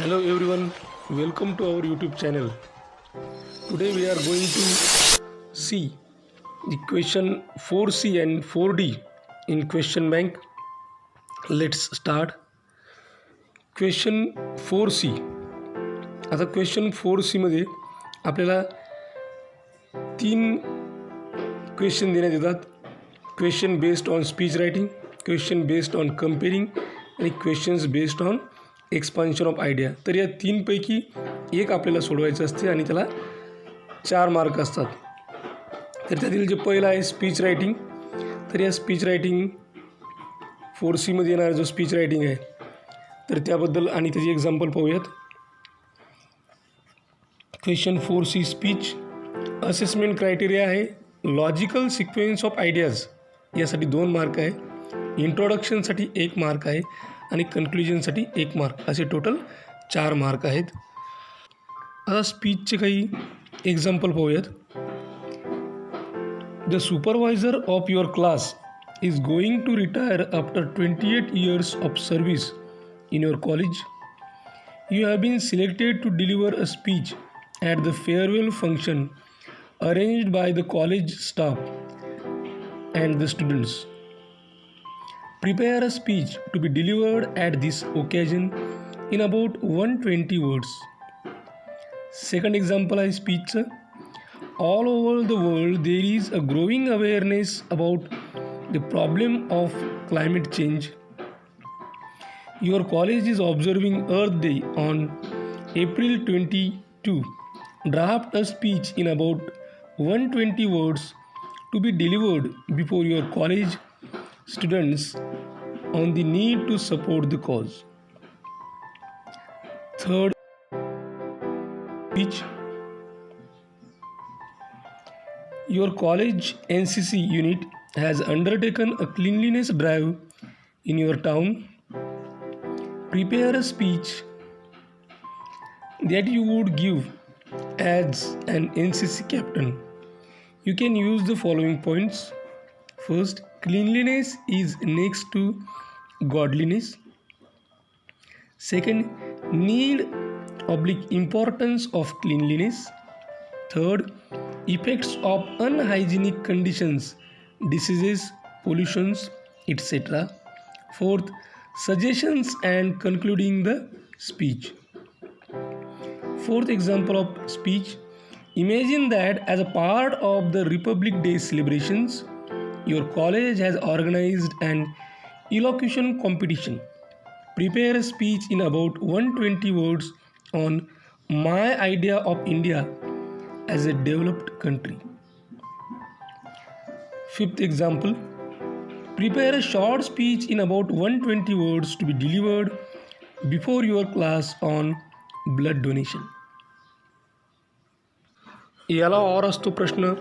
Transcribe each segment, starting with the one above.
Hello everyone, welcome to our YouTube channel. Today we are going to see the question 4C and 4D in question bank. Let's start. Question 4C. आता question 4C मध्ये आपल्याला 3 question देण्यात येतात. Question based on speech writing, question based on comparing आणि questions based on expansion of idea. तर या 3 पैकी एक आपल्याला सोडवायचं असते आणि त्याला 4 मार्क असतात. तर त्यातील जे पहिलं आहे स्पीच रायटिंग. तर या स्पीच रायटिंग 4C मध्ये येणारा जो स्पीच रायटिंग आहे तर त्याबद्दल आणि त्याची एक्झाम्पल पाहूयात. Question 4C speech assessment criteria आहे लॉजिकल सिक्वेन्स ऑफ आयडियाज, यासाठी 2 मार्क आहे. इंट्रोडक्शनसाठी 1 मार्क आहे आणि कन्क्लुजनसाठी 1 मार्क, असे टोटल 4 मार्क आहेत. आता स्पीचचे काही एक्झाम्पल पाहूयात. The supervisor of your class is going to retire after 28 years of service in your college. You have been selected to deliver a speech at the farewell function arranged by the college staff and the students. Prepare a speech to be delivered at this occasion in about 120 words. Second example is speech. All over the world there is a growing awareness about the problem of climate change. Your college is observing Earth Day on April 22. Draft a speech in about 120 words to be delivered before your college students on the need to support the cause. Third speech. Your college NCC unit has undertaken a cleanliness drive in your town. Prepare a speech that you would give as an NCC captain. You can use the following points. First, cleanliness is next to godliness. Second, need/importance of cleanliness. Third, effects of unhygienic conditions, diseases, pollutions, etc. Fourth, suggestions and concluding the speech. Fourth example of speech. Imagine that as a part of the Republic Day celebrations, your college has organized an elocution competition. Prepare a speech in about 120 words on my idea of India as a developed country. Fifth example. Prepare a short speech in about 120 words to be delivered before your class on blood donation. याला और असतो प्रश्न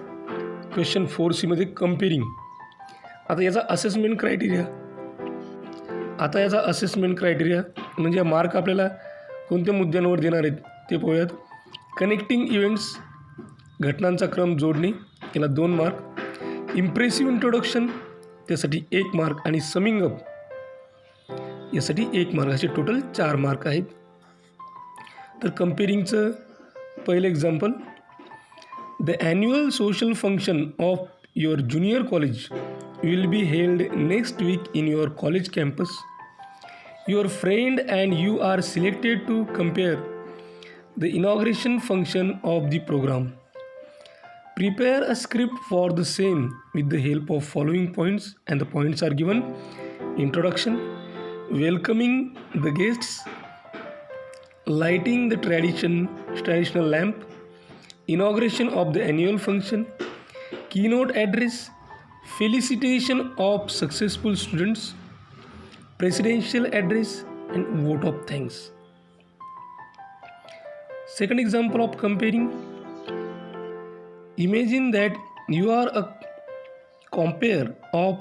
question 4C मध्ये comparing. आता याचा assessment criteria म्हणजे mark आपल्याला कोणत्या मुद्द्यांवर देणार आहेत ते पाहूयात. कनेक्टिंग इव्हेंट्स, घटनांचा क्रम जोडणे, याला 2 मार्क. इम्प्रेसिव्ह इंट्रोडक्शन, त्यासाठी 1 मार्क आणि समिंग अप यासाठी 1 मार्क, असे टोटल 4 मार्क आहेत. तर कंपेरिंगचं पहिलं example. The annual social function of your junior college will be held next week in your college campus. Your friend and you are selected to compere the inauguration function of the programme. Prepare a script for the same with the help of following points, and the points are given. Introduction, welcoming the guests, lighting the traditional lamp, inauguration of the annual function, keynote address, felicitation of successful students, presidential address, and vote of thanks. Second example of comparing. Imagine that you are a compere of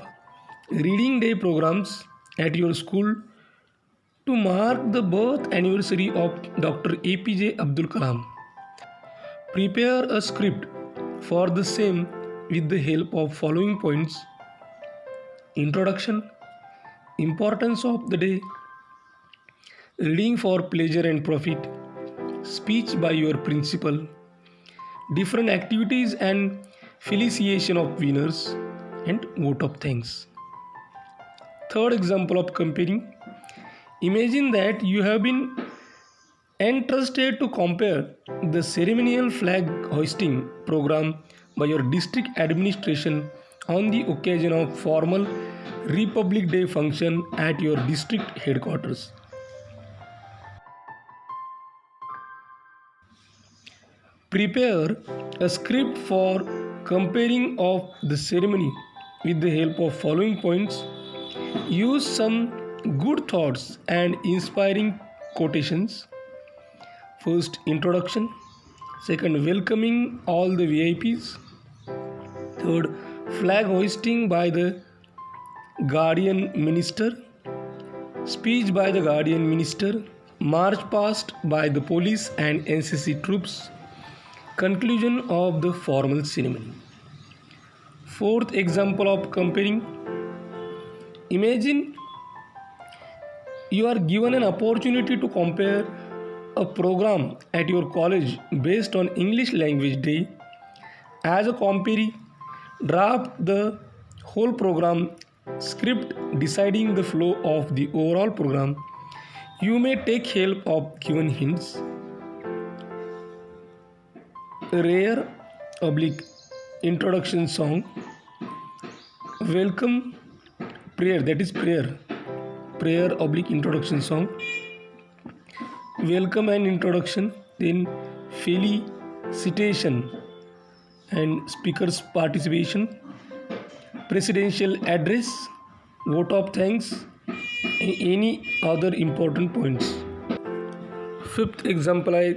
reading day programs at your school to mark the birth anniversary of Dr. APJ Abdul Kalam. Prepare a script for the same with the help of following points. Introduction, importance of the day, reading for pleasure and profit, speech by your principal, different activities and felicitation of winners, and vote of thanks. Third example of comparing. Imagine that you have been entrusted to compare the ceremonial flag hoisting program by your district administration on the occasion of formal Republic Day function at your district headquarters. Prepare a script for comparing of the ceremony with the help of following points. Use some good thoughts and inspiring quotations. First, introduction. Second, welcoming all the VIPs. Third, flag hoisting by the Guardian Minister. Speech by the Guardian Minister. March past by the police and NCC troops. Conclusion of the formal ceremony. Fourth example of comparing. Imagine you are given an opportunity to compare a program at your college based on English Language Day. As a comparee, draft the whole program script deciding the flow of the overall program. You may take help of given hints. Rare oblique introduction song. Welcome prayer, that is prayer oblique introduction song. Welcome and introduction, then felicitation and speakers participation, presidential address, vote of thanks, and any other important points. Fifth example I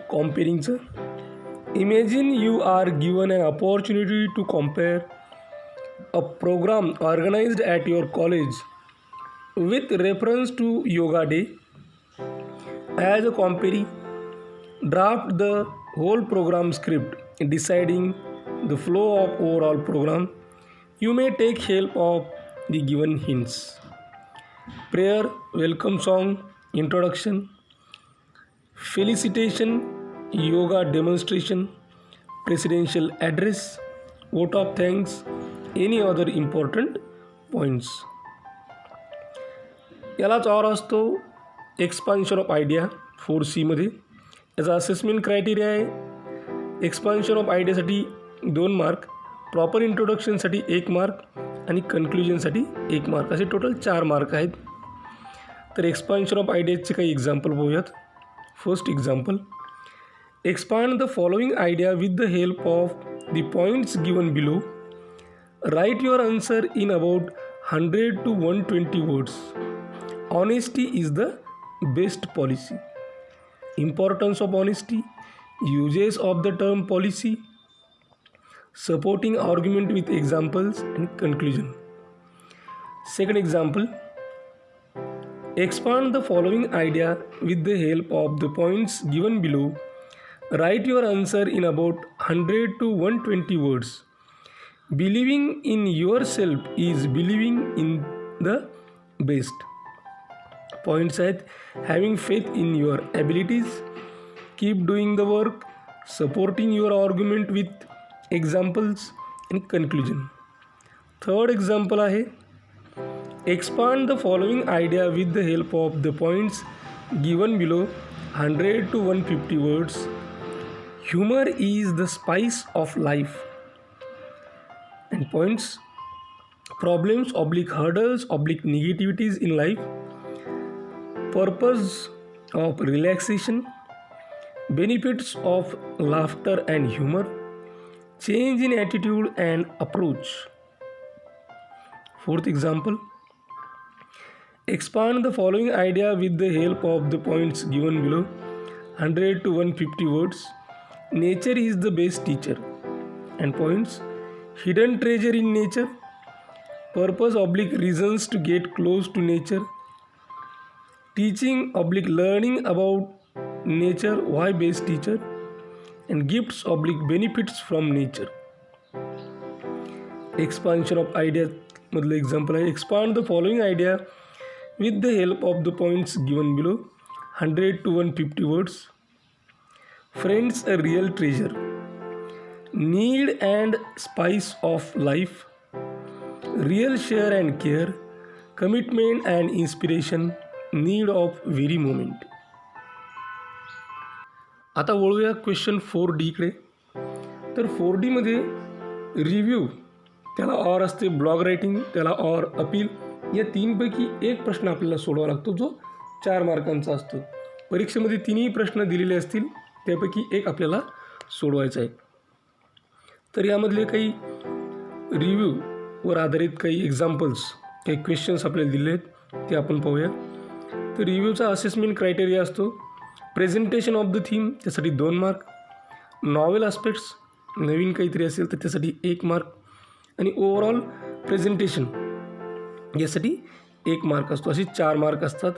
comparing, sir. Imagine you are given an opportunity to compare a program organized at your college with reference to Yoga Day. As a comparee, draft the whole program script deciding the flow of overall program. You may take help of the given hints. Prayer, welcome song, introduction, felicitation, yoga demonstration, presidential address, vote of thanks, any other important points. यालाच और असतो expansion of idea 4C मध्ये. याचा assessment criteria आहे expansion of आयडियासाठी 2 mark, proper इंट्रोडक्शनसाठी 1 mark आणि कन्क्लुजनसाठी 1 मार्क, असे टोटल 4 मार्क आहेत. तर एक्सपान्शन ऑफ आयडियाचे काही एक्झाम्पल बघूयात. First example. Expand the following idea with the help of the points given below. Write your answer in about 100 to 120 words. Honesty is the best policy. Importance of honesty. Uses of the term policy. Supporting argument with examples and conclusion. Second example. Expand the following idea with the help of the points given below. Write your answer in about 100 to 120 words. Believing in yourself is believing in the best. Points आहेत having faith in your abilities, keep doing the work, supporting your argument with examples and conclusion. Third example आहे expand the following idea with the help of the points given below 100 to 150 words. Humor is the spice of life. And points. Problems oblique hurdles oblique negativities in life. Purpose of relaxation. Benefits of laughter and humor. Change in attitude and approach. Fourth example. Expand the following idea with the help of the points given below 100 to 150 words. Nature is the best teacher. And points. Hidden treasure in nature. Purpose oblique reasons to get close to nature. Teaching oblique learning about nature, why best teacher. And gifts oblique benefits from nature. Expansion of idea मधलं example आहे. Expand the following idea with the help of the points given below, 100 to 150 words. Friends, a real treasure. Need and spice of life. Real share and care. Commitment and inspiration. Need of very moment. आता वळूया question 4D तर 4Dमध्ये review त्याला or असते, blog writing त्याला or, appeal, या तीनपैकी एक प्रश्न आपल्याला सोडवावा लागतो जो 4 मार्कांचा असतो. परीक्षेमध्ये तिन्ही प्रश्न दिलेले असतील, त्यापैकी एक आपल्याला सोडवायचा आहे. तर यामधले काही रिव्ह्यूवर आधारित काही एक्झाम्पल्स, काही क्वेश्चन्स आपल्याला दिले आहेत ते आपण पाहूया. तर रिव्ह्यूचा असेसमेंट क्रायटेरिया असतो प्रेझेंटेशन ऑफ द थीम, त्यासाठी 2 मार्क. नॉवेल आस्पेक्ट्स, नवीन काहीतरी असेल तर त्यासाठी 1 मार्क. आणि ओव्हरऑल प्रेझेंटेशन यासाठी 1 मार्क असतो. असे 4 मार्क असतात.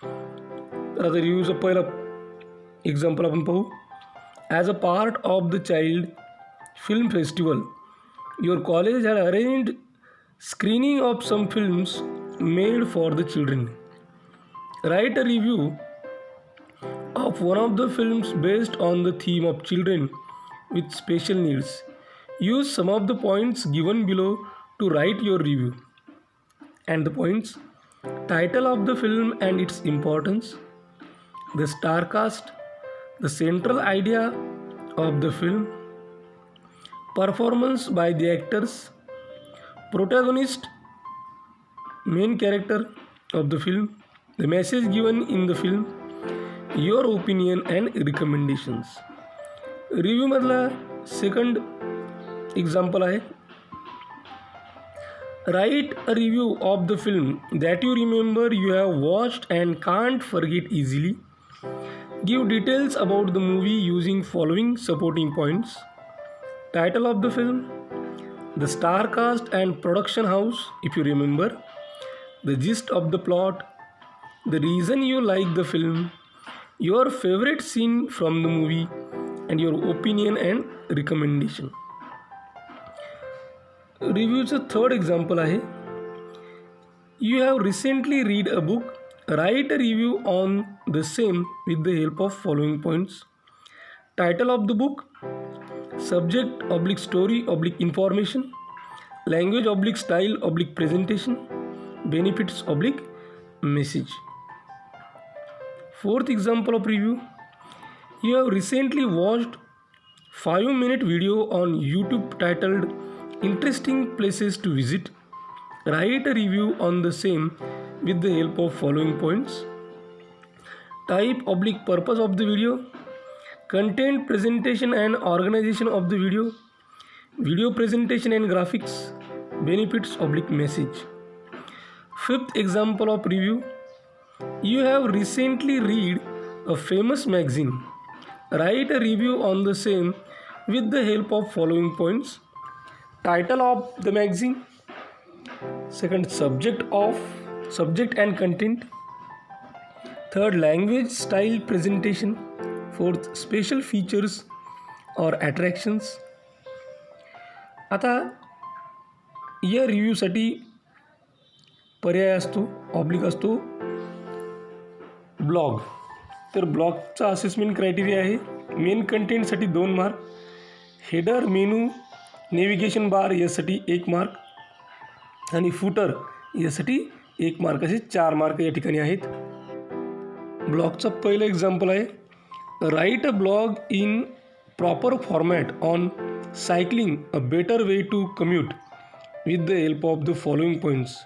तर आता रिव्ह्यूचं पहिलं एक्झाम्पल आपण पाहू. As a part of the child film festival your college had arranged screening of some films made for the children. Write a review of one of the films based on the theme of children with special needs. Use some of the points given below to write your review. And the points: title of the film and its importance, the star cast, the central idea of the film, performance by the actors, protagonist, main character of the film, the message given in the film, your opinion and recommendations. Review मधला second example आहे. Write a review of the film that you remember you have watched and can't forget easily. Give details about the movie using following supporting points. Title of the film, the star cast and production house if you remember, the gist of the plot, the reason you like the film, your favorite scene from the movie, and your opinion and recommendation. रिव्ह्यूचं third example आहे. You have recently read a book. Write a review on the same with the help of following points. Title of the book, subject / story / information, language / style / presentation, benefits / message. Fourth example of review. You have recently watched 5-minute video on YouTube titled Interesting Places to Visit. Write a review on the same with the help of following points. Type / purpose of the video, content, presentation and organization of the video, video presentation and graphics, benefits / message. Fifth example of review. You have recently read a famous magazine. Write a review on the same with the help of following points. Title of the magazine, second subject and content, third language, style, presentation, fourth special features or attractions. आता या रिव्ह्यूसाठी पर्याय असतो, oblique असतो blog. तर ब्लॉगचा assessment criteria आहे main कंटेंटसाठी 2 mark, header, menu, navigation bar यासाठी 1 मार्क आणि फुटर यासाठी 1 मार्क, असे 4 मार्क या ठिकाणी आहेत. ब्लॉगचं पहिलं एक्झाम्पल आहे. Write a blog in proper format on cycling, a better way to commute with the help of the following points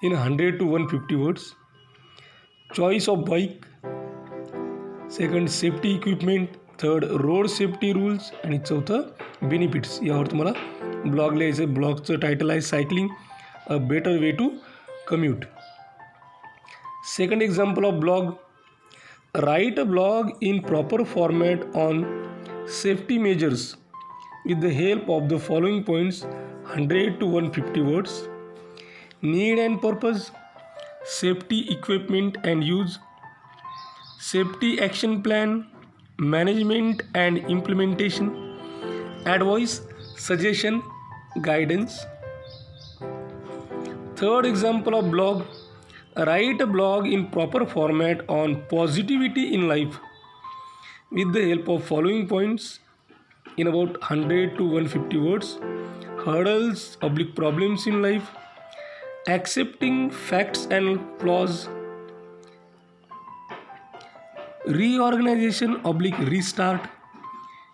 in 100 to 150 words. Choice of bike, second safety equipment, third road safety rules आणि चौथं benefits. यावर तुम्हाला blog लिहायचं. ब्लॉगचं title आहे cycling, a better way to commute. Second example of blog. Write a blog in proper format on safety measures with the help of the following points 100 to 150 words. Need and purpose, safety equipment and use, safety action plan, management and implementation, advice, suggestion, guidance. Third example of blog. Write a blog in proper format on positivity in life with the help of following points in about 100 to 150 words. Hurdles, problems in life, accepting facts and flaws, reorganization, restart,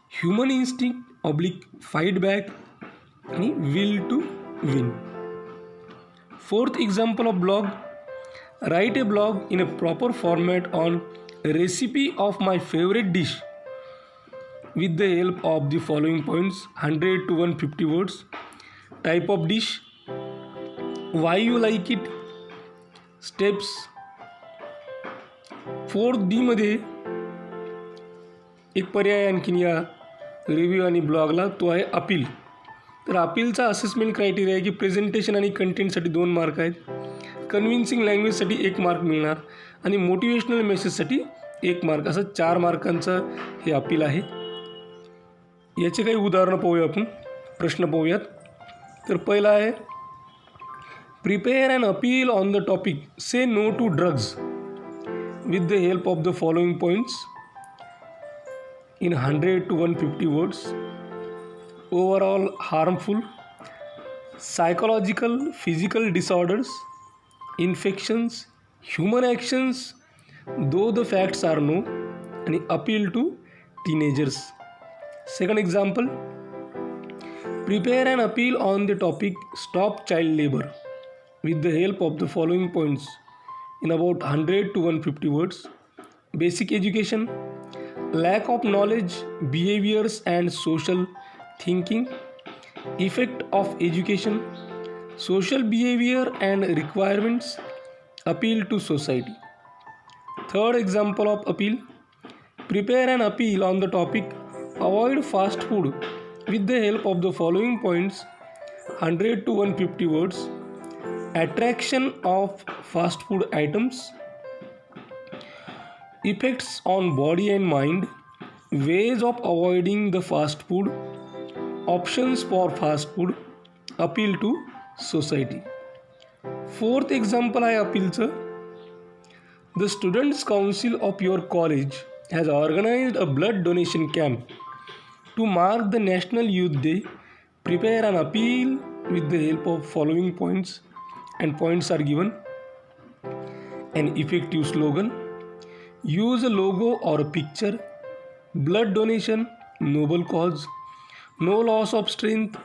human instinct, fight back, and will to win. Fourth example of blog: write a blog in a proper format on a recipe of my favorite dish with the help of the following points: 100 to 150 words. Type of dish, why you like it, steps. 4D मध्ये एक पर्याय आणखीन या review आणि ब्लॉगला, तो आहे appeal. तर अपीलचा assessment criteria आहे की प्रेझेंटेशन आणि कंटेंटसाठी 2 मार्क आहेत, कन्व्हिन्सिंग लँग्वेजसाठी 1 मार्क मिळणार आणि मोटिवेशनल मेसेजसाठी 1 मार्क, असं 4 मार्कांचं हे अपील आहे. याचे काही उदाहरणं पाहूया आपण, प्रश्न पाहूयात. तर पहिला आहे, prepare an appeal on the topic say no to drugs with the help of the following points in 100 to 150 words. Overall harmful, psychological, physical disorders, infections, human actions, though the facts are no, and appeal to teenagers. Second example, prepare an appeal on the topic stop child labor with the help of the following points in about 100 to 150 words. Basic education, lack of knowledge, behaviors and social thinking, effect of education, social behavior and requirements, appeal to society. Third example of appeal, prepare an appeal on the topic avoid fast food with the help of the following points, 100 to 150 words. Attraction of fast food items, effects on body and mind, ways of avoiding the fast food, options for fast food, appeal to society. Fourth example आहे अपीलचं, the students council of your college has organized a blood donation camp to mark the National Youth Day. Prepare an appeal with the help of following points, and points are given. An effective slogan, use a logo or a picture, blood donation, noble cause, no loss of strength,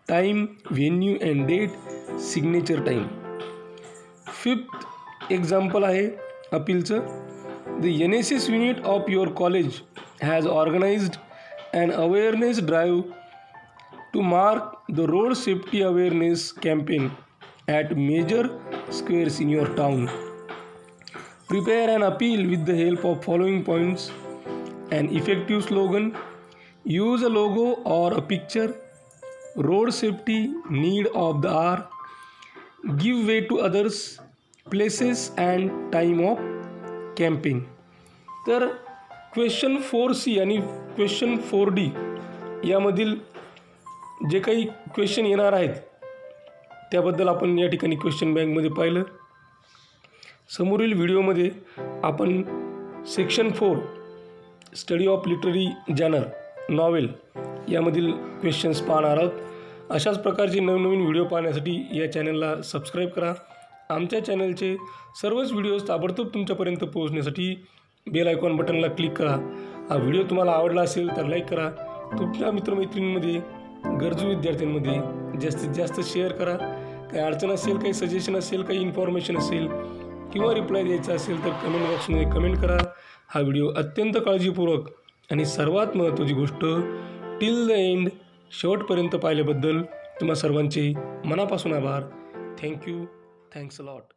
time, venue and date, signature time. Fifth example आहे अपीलचं, the NSS unit of your college has organized an awareness drive to mark the road safety awareness campaign at major squares in your town. Prepare an appeal with the help of following points: an effective slogan, use a logo or a picture, road safety, need of the hour, give way to others, places and time of camping. तर question 4C आणि question 4D यामधील जे काही question येणार आहेत त्याबद्दल आपण या ठिकाणी क्वेश्चन बँकमध्ये पाहिलं. समोरील व्हिडिओमध्ये आपण section 4 study of literary genre novel यामधील क्वेश्चन्स पाहणार आहोत. अशाच प्रकारचे नवनवीन व्हिडिओ पाहण्यासाठी या चॅनलला सबस्क्राईब करा. आमच्या चॅनलचे सर्वच व्हिडिओज ताबडतोब तुमच्यापर्यंत पोहोचण्यासाठी बेल आयकॉन बटनला क्लिक करा. हा व्हिडिओ तुम्हाला आवडला असेल तर लाईक करा. तुमच्या मित्रमैत्रिणींमध्ये, गरजू विद्यार्थ्यांमध्ये जास्तीत जास्त शेअर करा. काही अडचण असेल, काही सजेशन असेल, काही इन्फॉर्मेशन असेल किंवा रिप्लाय द्यायचा असेल तर कमेंट बॉक्समध्ये कमेंट करा. हा व्हिडिओ अत्यंत काळजीपूर्वक आणि सर्वात महत्त्वाची गोष्ट टिल द एंड शेवटपर्यंत पाहिल्याबद्दल तुम्हा सर्वांचे मनापासून आभार. थँक्यू. Thanks a lot.